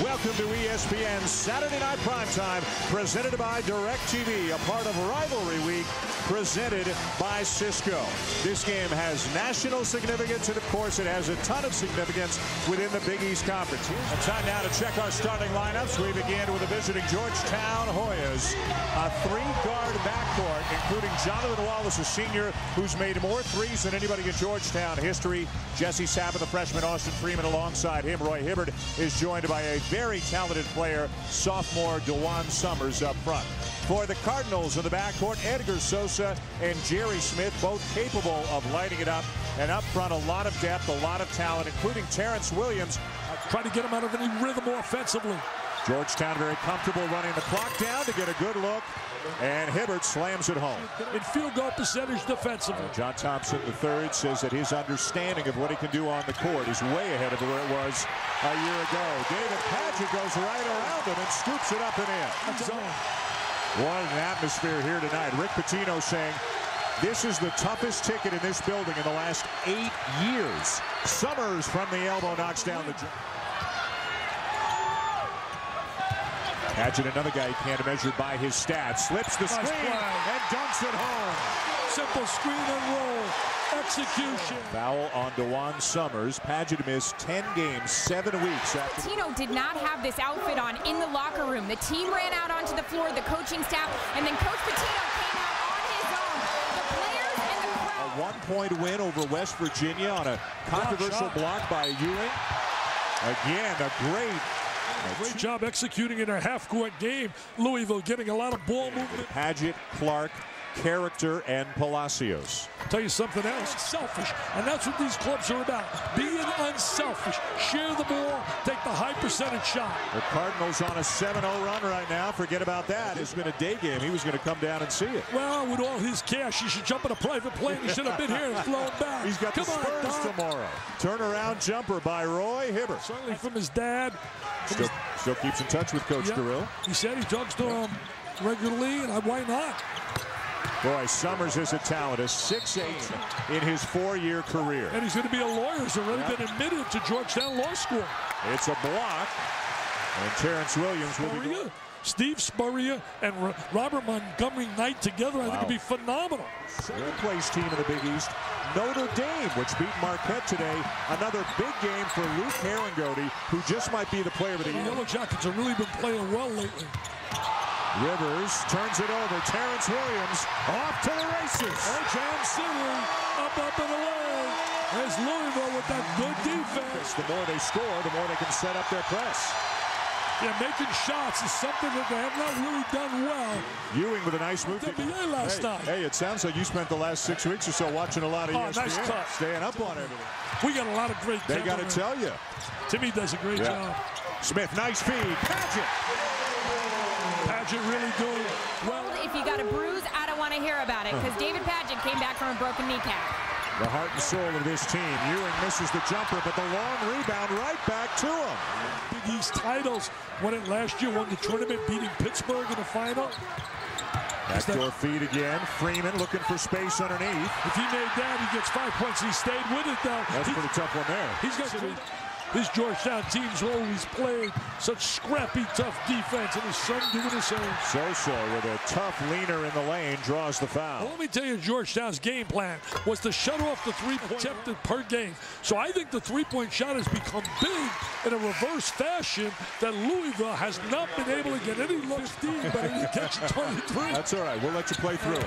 Welcome to ESPN's Saturday Night Primetime, presented by DirecTV, a part of Rivalry Week, presented by Cisco. This game has national significance, and of course it has a ton of significance within the Big East Conference. Time now to check our starting lineups. We begin with the visiting Georgetown Hoyas, a three-guard backcourt, including Jonathan Wallace, a senior who's made more threes than anybody in Georgetown history. Jesse Sappa, the freshman, Austin Freeman alongside him. Roy Hibbert is joined by a very talented player, sophomore DeJuan Summers up front. For the Cardinals in the backcourt, Edgar Sosa and Jerry Smith, both capable of lighting it up. And up front, a lot of depth, a lot of talent, including Terrence Williams. Trying to get him out of any rhythm offensively. Georgetown very comfortable running the clock down to get a good look. And Hibbert slams it home. In field goal percentage defensively. John Thompson III says that his understanding of what he can do on the court is way ahead of where it was a year ago. David Padgett goes right around him and scoops it up and in. What an atmosphere here tonight. Rick Pitino saying this is the toughest ticket in this building in the last 8 years. Summers from the elbow knocks down the jump. Padgett, another guy who can't measure by his stats, slips the screen and dunks it home. Simple screen and roll execution. Foul on DeJuan Summers. Padgett missed 10 games, 7 weeks after. Pitino did not have this outfit on in the locker room. The team ran out onto the floor, the coaching staff, and then Coach Pitino came out on his own. The players and the crowd. A 1-point win over West Virginia on a controversial block by Ewing. Again, a great job executing in a half-court game. Louisville getting a lot of ball movement. Padgett, Clark, Character, and Palacios. I'll tell you something else. Selfish. And that's what these clubs are about. Being unselfish. Share the ball. Take the high percentage shot. The Cardinals on a 7-0 run right now. Forget about that. It's been a day game. He was going to come down and see it. Well, with all his cash, he should jump in a private plane. He should have been here and flown back. He's got the Spurs tomorrow. Turnaround jumper by Roy Hibbert. Certainly from his dad. Still keeps in touch with Coach Kirill. He said he talks to him regularly, and why not? Boy, Summers is a talent, a 6'8" in his 4-year career. And he's going to be a lawyer. He's already been admitted to Georgetown Law School. It's a block, and Terrence Williams will be going. Steve Spurrier and Robert Montgomery Knight together, I think, would be phenomenal. Second-place team in the Big East, Notre Dame, which beat Marquette today. Another big game for Luke Herringody, who just might be the player of the year. The Yellow Jackets have really been playing well lately. Rivers turns it over. Terrence Williams off to the races. Oh, John Sidley up and away. There's Louisville with that good defense. The more they score, the more they can set up their press. Yeah, making shots is something that they have not really done well. Ewing with a nice move. NBA last night. Hey, it sounds like you spent the last 6 weeks or so watching a lot of ESPN. Nice cut. Staying up on everything. We got a lot of great. They got to tell you. Timmy does a great job. Smith, nice feed. Padgett. Padgett really doing well. If you got a bruise, I don't want to hear about it, because David Padgett came back from a broken kneecap. The heart and soul of this team. Ewing misses the jumper, but the long rebound right back to him. Big East titles. Won it last year, won the tournament, beating Pittsburgh in the final. Backdoor feed again. Freeman looking for space underneath. If he made that, he gets 5 points. He stayed with it, though. That's a pretty tough one there. He's got his Georgetown teams always played such scrappy, tough defense, and his son doing the same. Sosa with a tough leaner in the lane draws the foul. Well, let me tell you, Georgetown's game plan was to shut off the three-point attempted per game. So I think the three-point shot has become big in a reverse fashion that Louisville has not been able to get any looks deep, but he catch 23. That's all right. We'll let you play through it.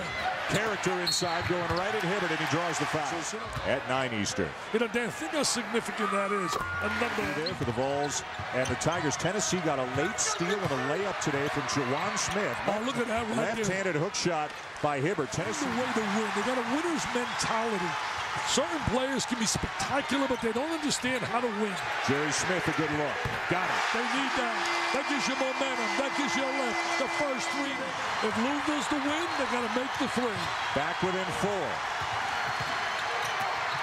Character inside going right at Hibbert, and he draws the foul at 9 Eastern. You know, Dan, think how significant that is. There for the Vols and the Tigers. Tennessee got a late steal and a layup today from DeJuan Smith. Oh, look at that right there. Left-handed hook shot by Hibbert. Tennessee. The way to win. They got a winner's mentality. Certain players can be spectacular, but they don't understand how to win. Jerry Smith, a good look. Got it. They need that. That gives you momentum. That gives you a lift. The first three. If Louisville's to win, they got to make the three. Back within 4.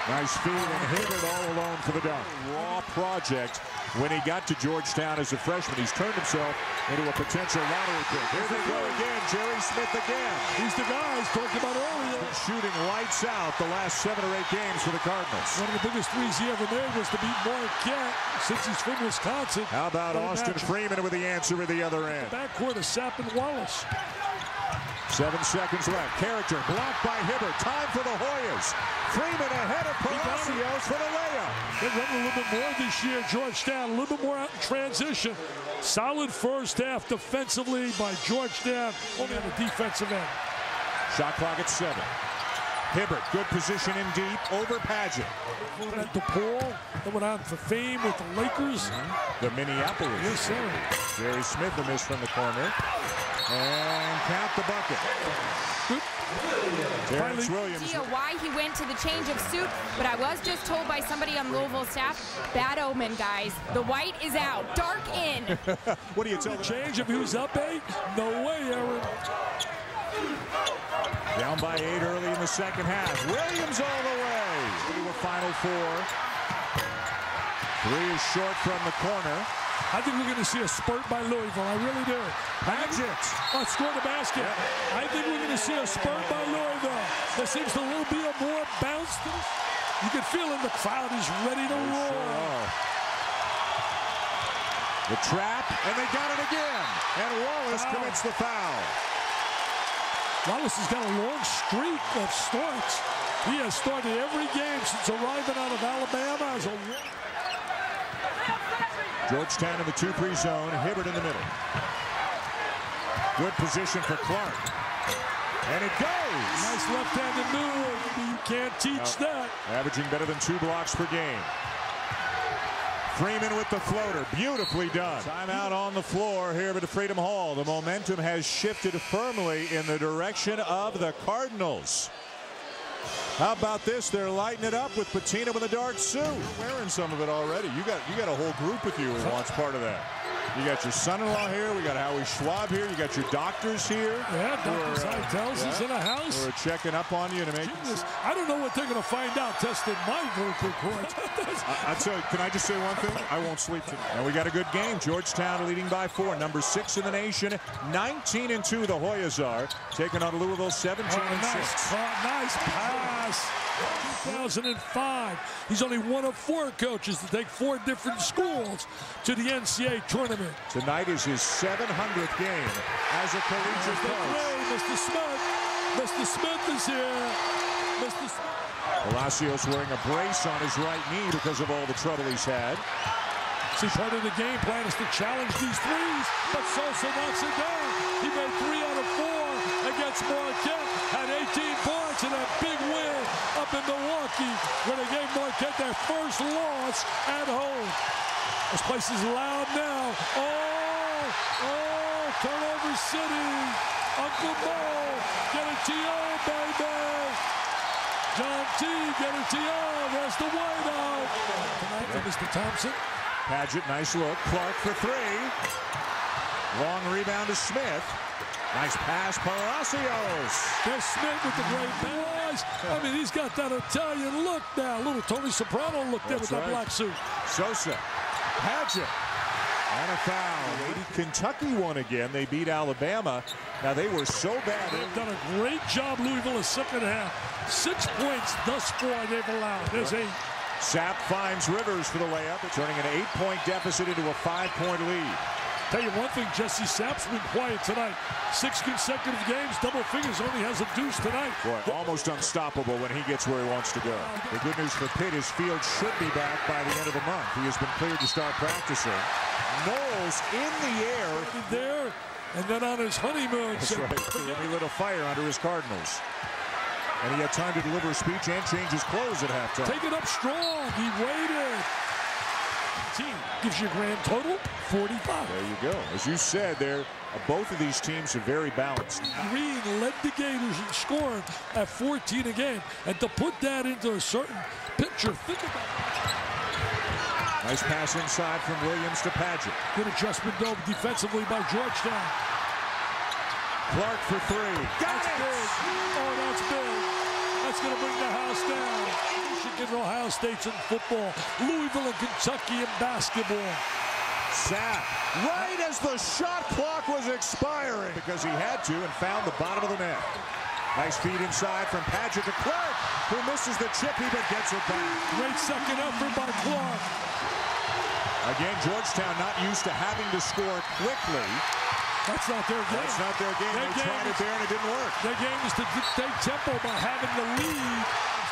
Nice feed, and Hibbert all alone for the dunk. Raw project when he got to Georgetown as a freshman. He's turned himself into a potential lottery pick. Here they go again. Jerry Smith again. He's the guy I was talking about earlier. Shooting lights out the last 7 or 8 games for the Cardinals. One of the biggest threes he ever made was to beat Marquette since he's from Wisconsin. How about Austin Freeman with the answer at the other end? Backcourt of Sapp and Wallace. 7 seconds left. Character blocked by Hibbert. Time for the Hoyas. Freeman ahead of Palacios for the layup. They're running a little bit more this year, Georgetown. A little bit more out in transition. Solid first half defensively by Georgetown, only on the defensive end. Shot clock at 7. Hibbert, good position in deep, over Padgett. At DePaul, that went on for fame with the Lakers. The Minneapolis. Yes, sir. Jerry Smith, a miss from the corner. And count the bucket. Terrence Williams. Why he went to the change of suit, but I was just told by somebody on Louisville staff, bad omen, guys. The white is out, dark in. What do you tell the change if he was up 8? No way, Aaron. Down by 8 early in the second half. Williams all the way into a Final Four. 3 is short from the corner. I think we're going to see a spurt by Louisville. I really do. Padgett. Scored the basket. Yeah. I think we're going to see a spurt by Louisville. There seems to be a more bounce to this. You can feel in the crowd is ready to roar. The trap, and they got it again. And Wallace commits the foul. Wallace has got a long streak of starts. He has started every game since arriving out of Alabama as a Georgetown in the 2-3 zone. Hibbert in the middle. Good position for Clark. And it goes. Nice left-handed move. You can't teach that. Averaging better than 2 blocks per game. Freeman with the floater. Beautifully done. Timeout on the floor here at Freedom Hall. The momentum has shifted firmly in the direction of the Cardinals. How about this? They're lighting it up with Pitino in the dark suit. You're wearing some of it already. You got a whole group with you who wants part of that. You got your son-in-law here. We got Howie Schwab here. You got your doctors here. Yeah, Dr. Seitels is in the house. We're checking up on you to make. I don't know what they're going to find out testing my vocal cords. I tell you, can I just say one thing? I won't sleep tonight. And we got a good game. Georgetown leading by 4. Number 6 in the nation. 19-2 the Hoyas are. Taking on Louisville 17-6. Nice pass. 2005. He's only one of 4 coaches to take 4 different schools to the NCAA tournament. Tonight is his 700th game as a collegiate coach. Mr. Smith. Mr. Smith is here. Mr. Smith. Palacios wearing a brace on his right knee because of all the trouble he's had. See, part of the game plan is to challenge these threes, but Sosa knocks it down. He made 3 out of 4 against Marquette. Had 18 points in a big win up in Milwaukee where they gave Marquette their first loss at home. This place is loud now. Oh, turnover city. Uncle Mo, get a T.O., baby. John T, get a T.O. There's the whiteout. Tonight for Mr. Thompson. Padgett, nice look. Clark for 3. Long rebound to Smith. Nice pass, Palacios. There's Smith with the great pass. I mean, he's got that Italian look now. A little Tony Soprano look there with that black suit. Sosa, Padgett, and a foul. Kentucky won again. They beat Alabama. Now, they were so bad. They've done a great job, Louisville, in the second half. 6 points thus far they've allowed. There's 8. Sapp finds Rivers for the layup, turning an 8-point deficit into a 5-point lead. Tell you one thing, Jesse Sapp's been quiet tonight. 6 consecutive games, double figures, only has a deuce tonight. Boy, almost unstoppable when he gets where he wants to go. The good news for Pitt is Fields should be back by the end of the month. He has been cleared to start practicing. Knowles in the air. There, and then on his honeymoon. That's right. He lit a fire under his Cardinals. And he had time to deliver a speech and change his clothes at halftime. Take it up strong. He waited. Team gives you a grand total 45. There you go. As you said, both of these teams are very balanced. Green led the Gators in scoring at 14 a game. And to put that into a certain picture, think about it. Nice pass inside from Williams to Padgett. Good adjustment, though, defensively by Georgetown. Clark for 3. Got it! Big. Oh, that's big. That's going to bring the house down. Michigan, Ohio State's in football. Louisville and Kentucky in basketball. Sack right as the shot clock was expiring because he had to and found the bottom of the net. Nice feed inside from Padgett to Clark, who misses the chippy but gets it back. Great second effort by Clark. Again, Georgetown not used to having to score quickly. That's not their game. That's not their game. They tried it there and it didn't work. Their game is to dictate tempo by having the lead.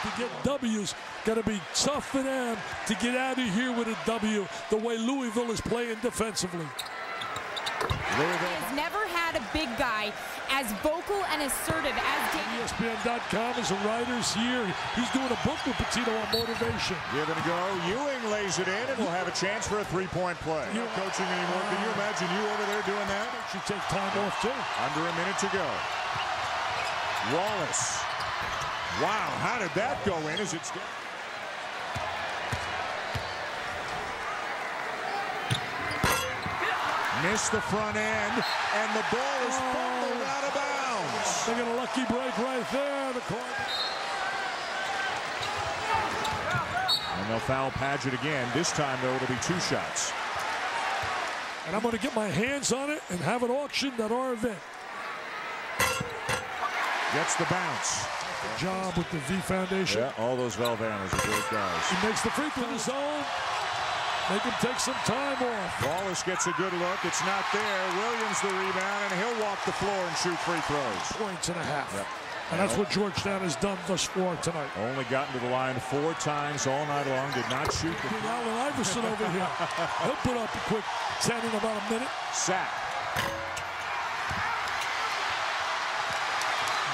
To get W's, got to be tough for them to get out of here with a W the way Louisville is playing defensively. Louisville has never had a big guy as vocal and assertive as ESPN.com is a writer's here. He's doing a book with Pitino on motivation. Give it a go. Ewing lays it in and will have a chance for a three-point play. You're not coaching anymore. Can you imagine you over there doing that? Should take time off too. Under a minute to go. Wallace. Wow, how did that go in? Is it still? Missed the front end, and the ball is fumbled out of bounds. They get a lucky break right there. The and they'll foul Padgett again. This time, though, it'll be 2 shots. And I'm going to get my hands on it and have it auctioned at our event. Gets the bounce. Good job with the V Foundation. Yeah, all those Valvanas are great guys. He makes the free throw zone. Make him take some time off. Wallace gets a good look. It's not there. Williams the rebound, and he'll walk the floor and shoot free throws. Points and a half. Yep. And that's what Georgetown has done thus far tonight. Only gotten to the line 4 times all night long. Did not shoot. Allen Iverson over here. He'll put up a quick 10 in about a minute. Sack.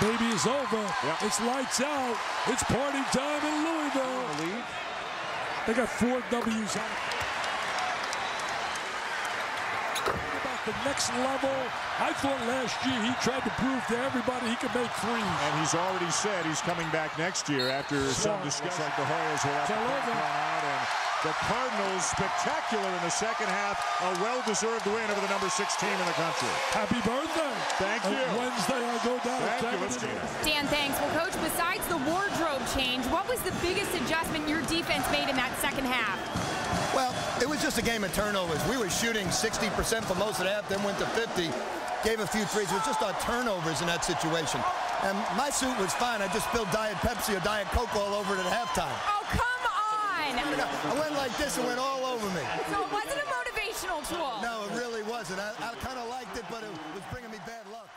Baby is over. Yep. It's lights out. It's party time in Louisville. They got 4 W's on it. About the next level. I thought last year he tried to prove to everybody he could make threes. And he's already said he's coming back next year after some discussion. Like the Hoyas will have to come out, and the Cardinals spectacular in the second half. A well-deserved win over the number 6 team in the country. Happy birthday. Thank you. Wednesday I go down. Thank you. Dan, thanks. Well, Coach, besides the wardrobe change, what was the biggest adjustment your defense made in that second half? Well, it was just a game of turnovers. We were shooting 60% for most of the half, then went to 50. Gave a few threes. It was just our turnovers in that situation. And my suit was fine. I just spilled Diet Pepsi or Diet Coke all over it at halftime. Oh, come on! I went like this and went all over me. So it wasn't a motivational tool? No, it really wasn't. I kind of liked it, but it was bringing me bad luck.